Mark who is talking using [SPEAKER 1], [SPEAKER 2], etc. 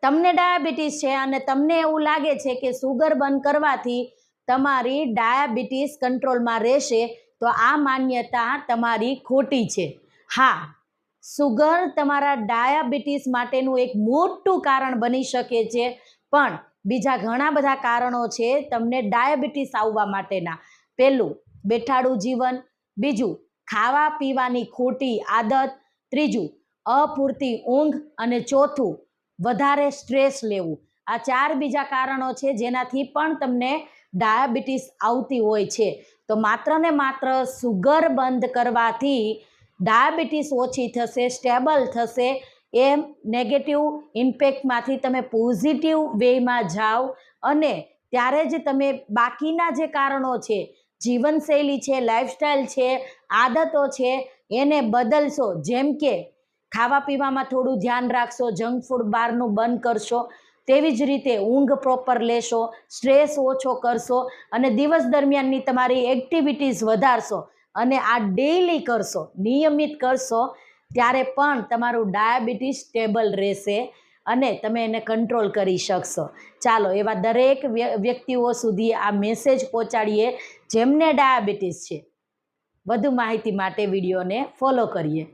[SPEAKER 1] તમને ડાયાબિટીસ છે અને તમને એવું લાગે છે કે સુગર બંધ કરવાથી તમારી ડાયાબિટીસ કંટ્રોલમાં રહેશે, તો આ માન્યતા તમારી ખોટી છે. હા, સુગર તમારા ડાયાબિટીસ માટેનું એક મોટું કારણ બની શકે છે, પણ બીજા ઘણા બધા કારણો છે તમને ડાયાબિટીસ આવવા માટેના. પહેલું, બેઠાડું જીવન. બીજું, ખાવા પીવાની ખોટી આદત. ત્રીજું, અપૂરતી ઊંઘ. અને ચોથું, વધારે સ્ટ્રેસ લેવું. આ 4 બીજા કારણો છે જેનાથી પણ તમને ડાયાબિટીસ આવતી હોય છે. તો માત્ર ને માત્ર સુગર બંધ કરવાથી ડાયાબિટીસ ઓછી થશે, સ્ટેબલ થશે. એમ નેગેટિવ ઇમ્પેક્ટમાંથી તમે પોઝિટિવ વેમાં જાઓ અને ત્યારે જ તમે બાકીના જે કારણો છે, જીવનશૈલી છે, લાઈફસ્ટાઈલ છે, આદતો છે, એને બદલશો. જેમ કે ખાવા પીવામાં થોડું ધ્યાન રાખશો, જંક ફૂડ બહારનું બંધ કરશો, તેવી જ રીતે ઊંઘ પ્રોપર લેશો, સ્ટ્રેસ ઓછો કરશો અને દિવસ દરમિયાનની તમારી એક્ટિવિટીઝ વધારશો અને આ ડેઈલી કરશો, નિયમિત કરશો, ત્યારે પણ તમારું ડાયાબિટીસ સ્ટેબલ રહેશે અને તમે એને કંટ્રોલ કરી શકશો. ચાલો, એવા દરેક વ્યક્તિઓ સુધી આ મેસેજ પહોંચાડીએ જેમને ડાયાબિટીસ છે. વધુ માહિતી માટે વિડીયોને ફોલો કરીએ.